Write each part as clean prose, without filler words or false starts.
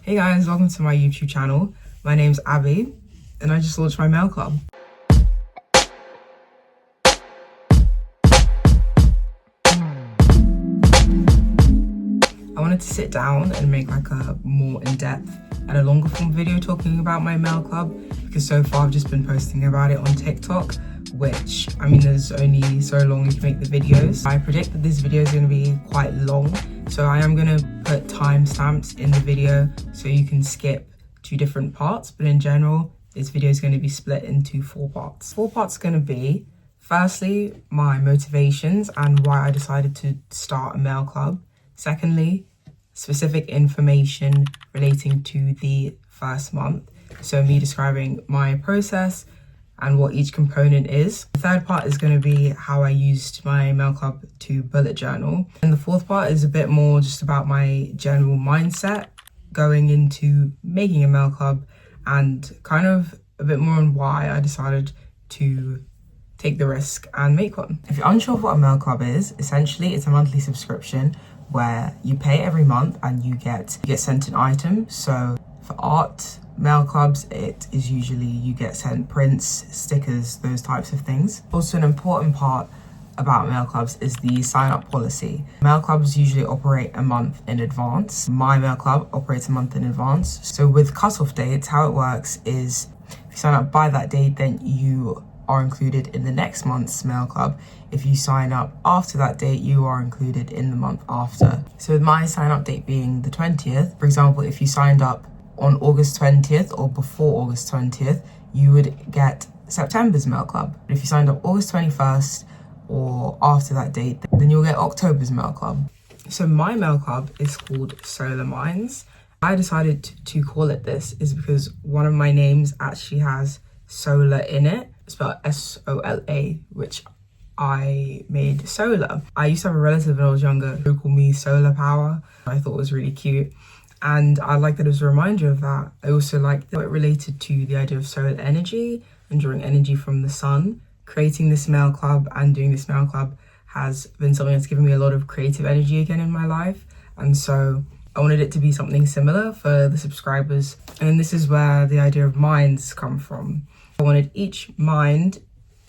Hey guys, welcome to my YouTube channel. My name's Abby and I just launched my mail club. I wanted to sit down and make like a more in-depth and a longer form video talking about my mail club, because so far I've just been posting about it on TikTok, which, I mean, there's only so long you can make the videos. I predict that this video is going to be quite long, so I am going to put timestamps in the video so you can skip 2 different parts, but in general, this video is going to be split into 4 parts. 4 parts are going to be, firstly, my motivations and why I decided to start a mail club. Secondly, specific information relating to the first month, so me describing my process and what each component is. The third part is going to be how I used my mail club to bullet journal. And the fourth part is a bit more just about my general mindset going into making a mail club and kind of a bit more on why I decided to take the risk and make one. If you're unsure of what a mail club is, essentially it's a monthly subscription where you pay every month and you get sent an item. So for art mail clubs, it is usually you get sent prints, stickers, those types of things. Also, an important part about mail clubs is the sign-up policy. Mail clubs usually operate a month in advance. My mail club operates a month in advance. So with cutoff dates, how it works is if you sign up by that date, then you are included in the next month's mail club. If you sign up after that date, you are included in the month after. So with my sign-up date being the 20th, for example, if you signed up on August 20th or before August 20th, you would get September's mail club. But if you signed up August 21st or after that date, then you'll get October's mail club. So my mail club is called Solar Minds. I decided to call it this is because one of my names actually has solar in it, spelled S-O-L-A, which I made solar. I used to have a relative when I was younger who called me Solar Power. I thought it was really cute. And I like that it was a reminder of that. I also like that it related to the idea of solar energy and drawing energy from the sun. Creating this mail club and doing this mail club has been something that's given me a lot of creative energy again in my life. And so I wanted it to be something similar for the subscribers. And this is where the idea of minds come from. I wanted each mind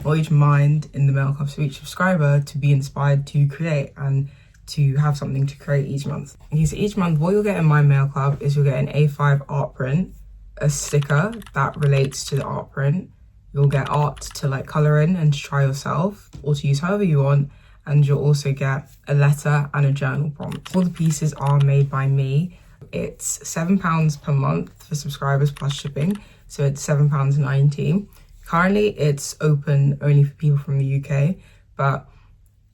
in the mail club, so each subscriber, to be inspired to create and to have something to create each month. Okay, so each month what you'll get in my mail club is you'll get an A5 art print, a sticker that relates to the art print, you'll get art to like colour in and to try yourself or to use however you want, and you'll also get a letter and a journal prompt. All the pieces are made by me. It's £7 per month for subscribers plus shipping, so it's £7.90. Currently it's open only for people from the UK, but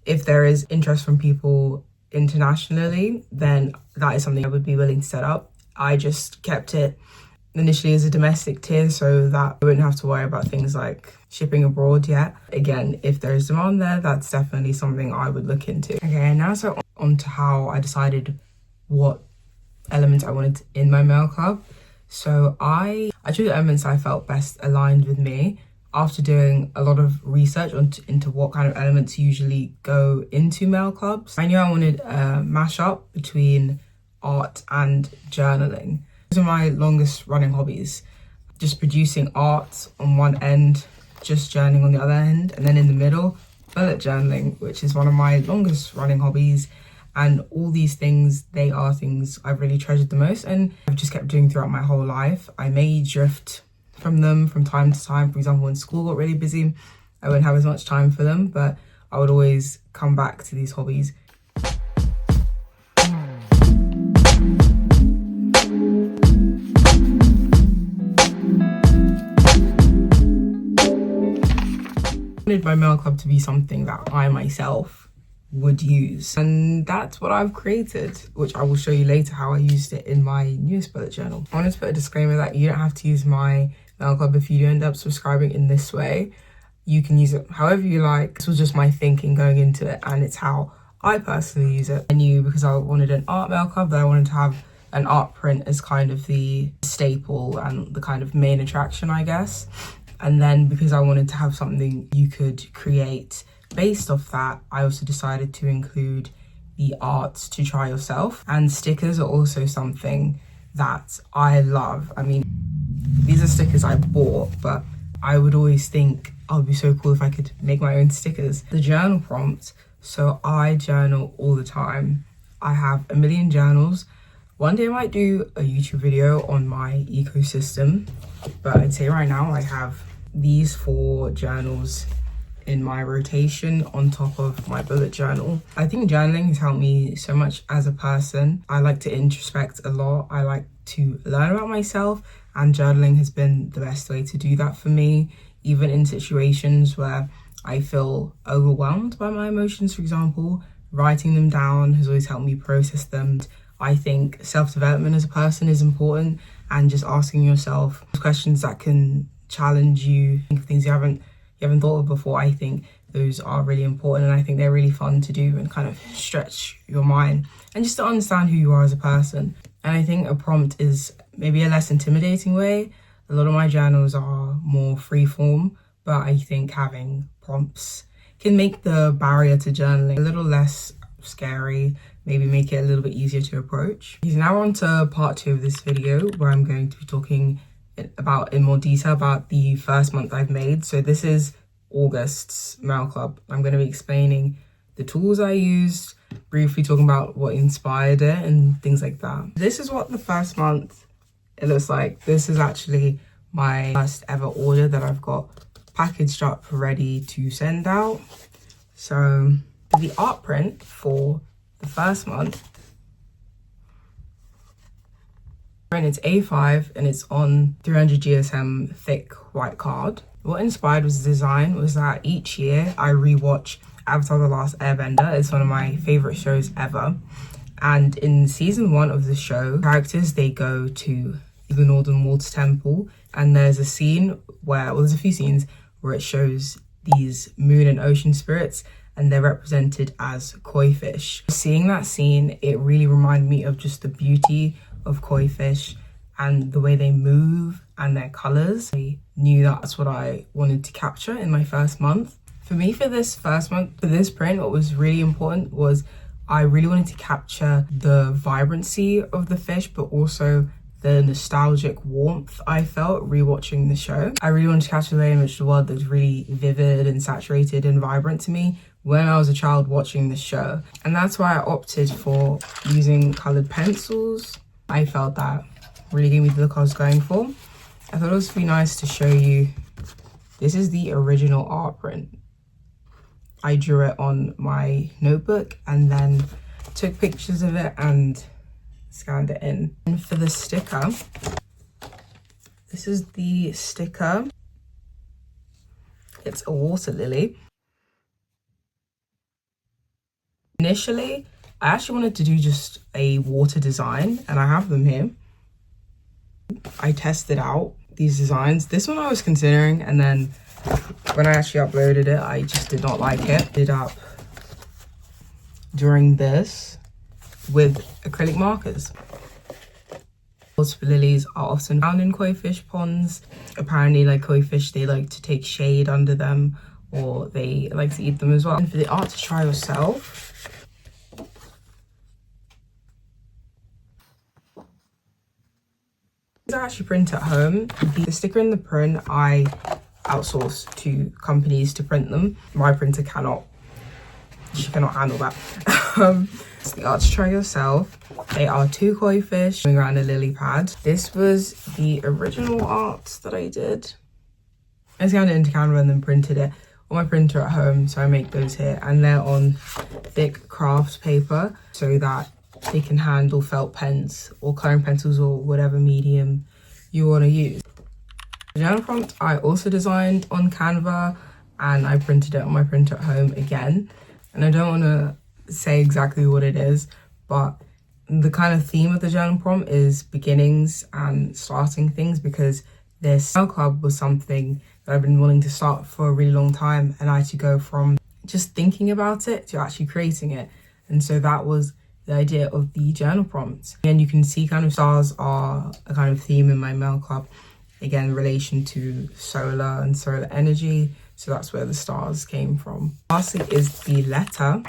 if there is interest from people internationally, then that is something I would be willing to set up. I just kept it initially as a domestic tier so that I wouldn't have to worry about things like shipping abroad yet. Again, if there's demand there, that's definitely something I would look into. Okay, now so on to how I decided what elements I wanted in my mail club. So I chose the elements I felt best aligned with me after doing a lot of research into what kind of elements usually go into mail clubs. I knew I wanted a mashup between art and journaling. Those are my longest running hobbies. Just producing art on one end, just journaling on the other end, and then in the middle, bullet journaling, which is one of my longest running hobbies. And all these things, they are things I've really treasured the most and I've just kept doing throughout my whole life. I may drift from them from time to time. For example, when school got really busy, I wouldn't have as much time for them, but I would always come back to these hobbies. I wanted my mail club to be something that I myself would use, and that's what I've created, which I will show you later how I used it in my newest bullet journal. I wanted to put a disclaimer that you don't have to use my mail club if you do end up subscribing in this way. You can use it however you like. This was just my thinking going into it, and it's how I personally use it. I knew because I wanted an art mail club that I wanted to have an art print as kind of the staple and the kind of main attraction, I guess. And then because I wanted to have something you could create based off that, I also decided to include the art to try yourself. And stickers are also something that I love. I mean, these are stickers I bought, but I would always think, oh, it'd be so cool if I could make my own stickers. The journal prompt, so I journal all the time. I have a million journals. One day I might do a YouTube video on my ecosystem, but I'd say right now I have these 4 journals in my rotation on top of my bullet journal. I think journaling has helped me so much as a person. I like to introspect a lot. I like to learn about myself, and journaling has been the best way to do that for me, even in situations where I feel overwhelmed by my emotions, for example. Writing them down has always helped me process them. I think self-development as a person is important, and just asking yourself questions that can challenge you, think of things you haven't thought of before. I think those are really important, and I think they're really fun to do and kind of stretch your mind and just to understand who you are as a person. And I think a prompt is maybe a less intimidating way. A lot of my journals are more free form, but I think having prompts can make the barrier to journaling a little less scary, maybe make it a little bit easier to approach. Now on to part 2 of this video, where I'm going to be talking about in more detail about the first month I've made. So this is August's Mail Club. I'm going to be explaining the tools I used, briefly talking about what inspired it and things like that. This is what the first month it looks like. This is actually my first ever order that I've got packaged up ready to send out. So the art print for the first month, and it's A5 and it's on 300 GSM thick white card. What inspired was the design was that each year I rewatch Avatar: The Last Airbender. It's one of my favorite shows ever, and in season 1 of the show, characters, they go to the Northern Water Temple, and there's a scene where, well, there's a few scenes where it shows these moon and ocean spirits, and they're represented as koi fish. Seeing that scene, it really reminded me of just the beauty of koi fish and the way they move and their colors. I knew that's what I wanted to capture in my first month. For me, for this first month, for this print, what was really important was I really wanted to capture the vibrancy of the fish, but also the nostalgic warmth I felt rewatching the show. I really wanted to capture the way in which the world looked really vivid and saturated and vibrant to me when I was a child watching the show. And that's why I opted for using colored pencils. I felt that really gave me the look I was going for. I thought it would be nice to show you. This is the original art print. I drew it on my notebook and then took pictures of it and scanned it in. And for the sticker, this is the sticker. It's a water lily. Initially, I actually wanted to do just a water design, and I have them here. I tested out these designs. This one I was considering, and then when I actually uploaded it, I just did not like it. Ended up drawing this with acrylic markers. Water lilies are often found in koi fish ponds. Apparently, like koi fish, they like to take shade under them, or they like to eat them as well. And for the art to try yourself, I actually print at home. The sticker in the print I outsource to companies to print them. My printer she cannot handle that. So the art to try yourself. They are 2 koi fish going around a lily pad. This was the original art that I did. I scanned it into Canva and then printed it on my printer at home. So I make those here, and they're on thick craft paper so that they can handle felt pens or coloring pencils or whatever medium you want to use. The journal prompt I also designed on Canva, and I printed it on my printer at home again. And I don't want to say exactly what it is, but the kind of theme of the journal prompt is beginnings and starting things, because this mail club was something that I've been wanting to start for a really long time, and I had to go from just thinking about it to actually creating it. And so that was the idea of the journal prompts. And you can see kind of stars are a kind of theme in my mail club. Again, in relation to solar and solar energy. So that's where the stars came from. Lastly is the letter,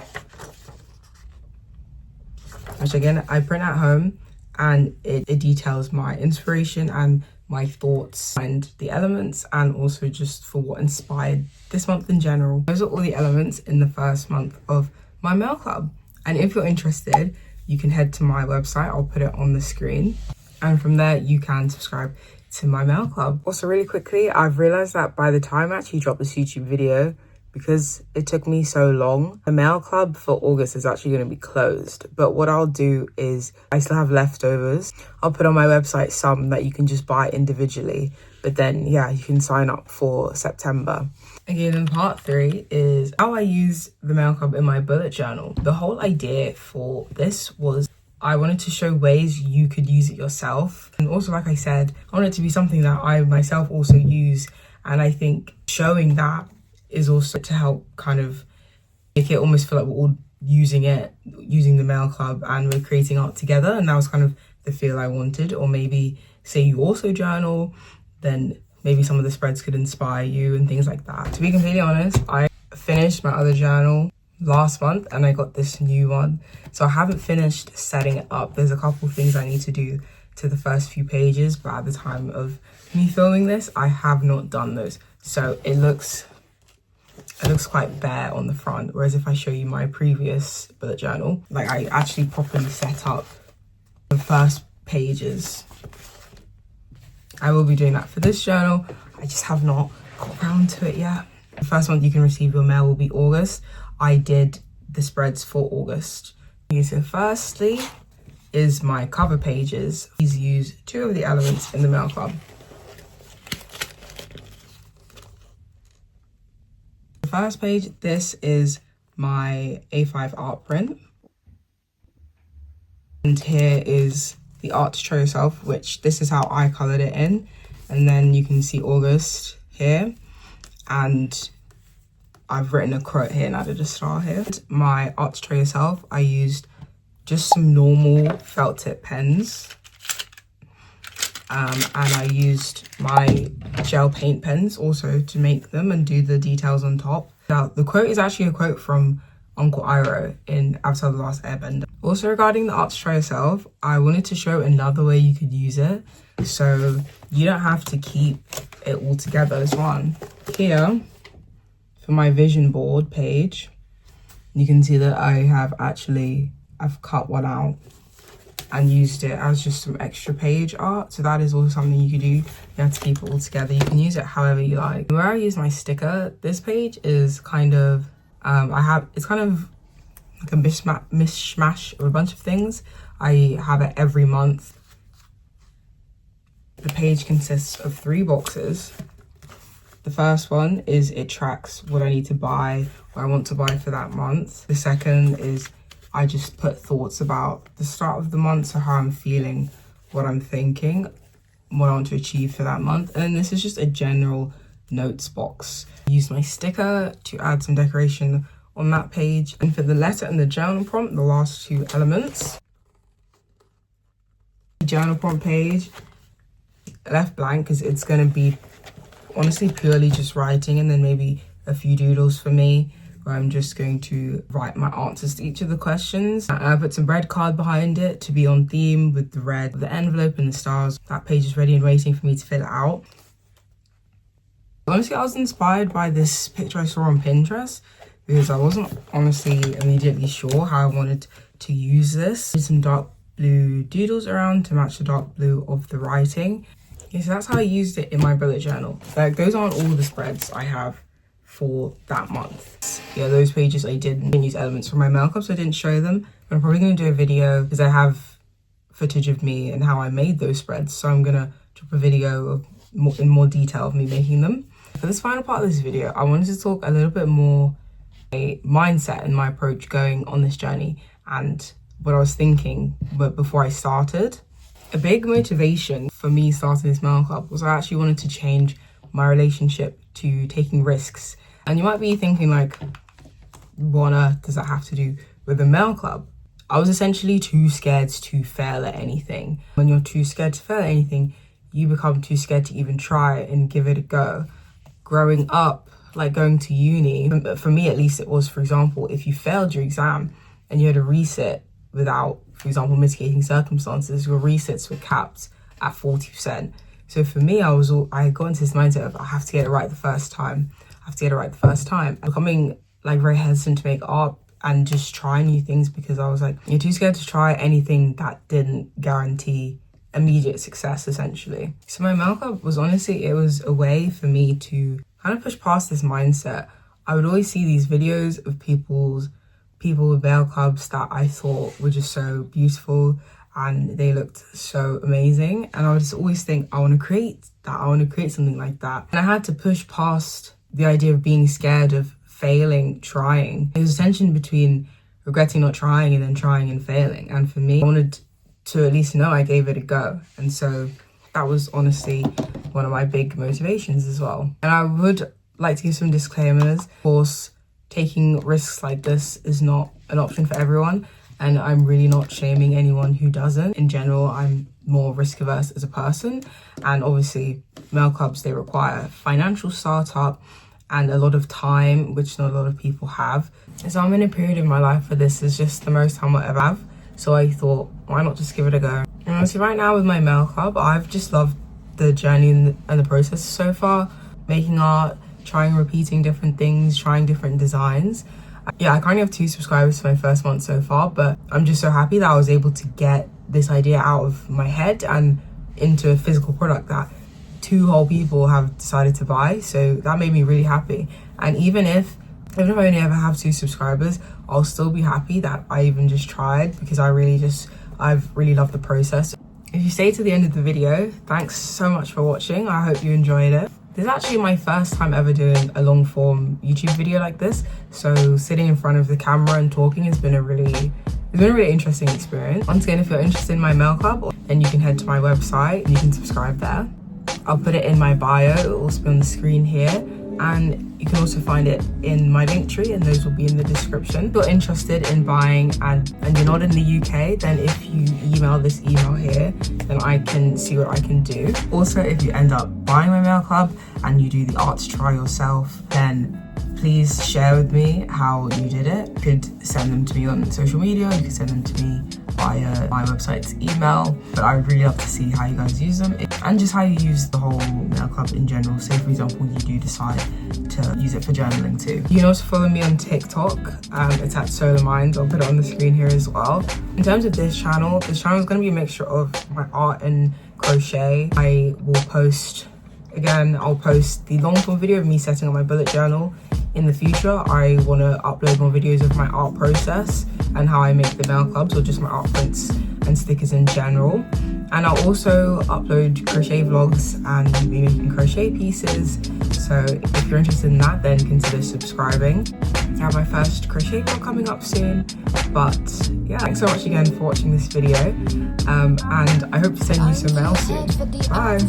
which again, I print at home, and it details my inspiration and my thoughts and the elements, and also just for what inspired this month in general. Those are all the elements in the first month of my mail club. And if you're interested, you can head to my website. I'll put it on the screen. And from there, you can subscribe to my mail club. Also, really quickly, I've realized that by the time I actually drop this YouTube video, because it took me so long, the mail club for August is actually going to be closed. But what I'll do is, I still have leftovers. I'll put on my website some that you can just buy individually. But then, yeah, you can sign up for September. Okay, then part 3 is how I use the mail club in my bullet journal. The whole idea for this was I wanted to show ways you could use it yourself. And also, like I said, I want it to be something that I myself also use. And I think showing that is also to help kind of make it almost feel like we're all using the mail club and we're creating art together. And that was kind of the feel I wanted. Or maybe say you also journal, then maybe some of the spreads could inspire you and things like that. To be completely honest, I finished my other journal last month and I got this new one. So I haven't finished setting it up. There's a couple things I need to do to the first few pages, but at the time of me filming this, I have not done those. So it looks quite bare on the front, whereas if I show you my previous bullet journal, like I actually properly set up the first pages. I will be doing that for this journal. I just have not got around to it yet. The first month you can receive your mail will be August. I did the spreads for August. So firstly is my cover pages. Please use 2 of the elements in the mail club. The first page, this is my A5 art print. And here is the art to show yourself, which this is how I colored it in. And then you can see August here. And I've written a quote here and added a star here. My art to show yourself, I used just some normal felt tip pens. And I used my gel paint pens also to make them and do the details on top. Now, the quote is actually a quote from Uncle Iroh in Avatar: The Last Airbender. Also, regarding the art to show yourself, I wanted to show another way you could use it. So you don't have to keep it all together as one. Here, for my vision board page, you can see that I've cut one out and used it as just some extra page art. So that is also something you could do. You have to keep it all together. You can use it however you like. Where I use my sticker, this page is kind of, it's kind of like a mishmash of a bunch of things. I have it every month. The page consists of 3 boxes. The first one is it tracks what I need to buy, what I want to buy for that month. The second is I just put thoughts about the start of the month, so how I'm feeling, what I'm thinking, what I want to achieve for that month. And then this is just a general notes box. I used my sticker to add some decoration on that page. And for the letter and the journal prompt, the last 2 elements. The journal prompt page, left blank because it's going to be honestly purely just writing, and then maybe a few doodles for me where I'm just going to write my answers to each of the questions. I put some red card behind it to be on theme with the red, the envelope and the stars. That page is ready and waiting for me to fill it out. Honestly, I was inspired by this picture I saw on Pinterest because I wasn't honestly immediately sure how I wanted to use this. Did some dark blue doodles around to match the dark blue of the writing. Okay, so that's how I used it in my bullet journal. Like, those aren't all the spreads I have for that month. Yeah, those pages I didn't use elements from my mail club, so I didn't show them. But I'm probably going to do a video because I have footage of me and how I made those spreads. So I'm going to drop a video of in more detail of me making them. For this final part of this video, I wanted to talk a little bit more a mindset and my approach going on this journey and what I was thinking before I started. A big motivation for me starting this mail club was I actually wanted to change my relationship to taking risks. And you might be thinking like, what on earth does that have to do with the mail club? I was essentially too scared to fail at anything. When you're too scared to fail at anything, you become too scared to even try and give it a go. Growing up, like going to uni, for me at least it was, for example, if you failed your exam and you had a resit without for example, mitigating circumstances, your resets were capped at 40%. So for me, I got into this mindset of I have to get it right the first time. I'm becoming like very hesitant to make art and just try new things because I was like, you're too scared to try anything that didn't guarantee immediate success, essentially. So my mail club was honestly, it was a way for me to kind of push past this mindset. I would always see these videos of people with mail clubs that I thought were just so beautiful and they looked so amazing, and I would just always think, I want to create that, I want to create something like that. And I had to push past the idea of being scared of failing, trying. There's a tension between regretting not trying and then trying and failing, and for me, I wanted to at least know I gave it a go. And so that was honestly one of my big motivations as well. And I would like to give some disclaimers. Of course, taking risks like this is not an option for everyone, and I'm really not shaming anyone who doesn't. In general, I'm more risk averse as a person, and obviously mail clubs, they require financial startup and a lot of time, which not a lot of people have. So I'm in a period in my life where this is just the most time I'll ever have. So I thought, why not just give it a go? And so right now with my mail club, I've just loved the journey and the process so far. Making art, trying repeating different things, trying different designs. Yeah, I currently have 2 subscribers for my first month so far, but I'm just so happy that I was able to get this idea out of my head and into a physical product that 2 whole people have decided to buy. So that made me really happy. And even if I only ever have 2 subscribers, I'll still be happy that I even just tried, because I've really loved the process. If you stayed to the end of the video, thanks so much for watching. I hope you enjoyed it. This is actually my first time ever doing a long form YouTube video like this. So sitting in front of the camera and talking has been a really interesting experience. Once again, if you're interested in my mail club, then you can head to my website and you can subscribe there. I'll put it in my bio, it will also be on the screen here. And you can also find it in my linktree, and those will be in the description. If you're interested in buying and you're not in the UK, then if you email this email here, then I can see what I can do. Also, if you end up buying my mail club and you do the arts try yourself, then please share with me how you did it. You could send them to me on social media, you could send them to me via my website's email, but I would really love to see how you guys use them and just how you use the whole mail club in general. Say for example, you do decide to use it for journaling too. You can also follow me on TikTok, it's at ssolarminds. I'll put it on the screen here as well. In terms of this channel is going to be a mixture of my art and crochet. I will post, again, I'll post the long form video of me setting up my bullet journal. In the future, I want to upload more videos of my art process and how I make the mail clubs, or just my art prints and stickers in general. And I'll also upload crochet vlogs and be making crochet pieces. So if you're interested in that, then consider subscribing. I have my first crochet vlog coming up soon. But yeah, thanks so much again for watching this video. And I hope to send you some mail soon. Bye.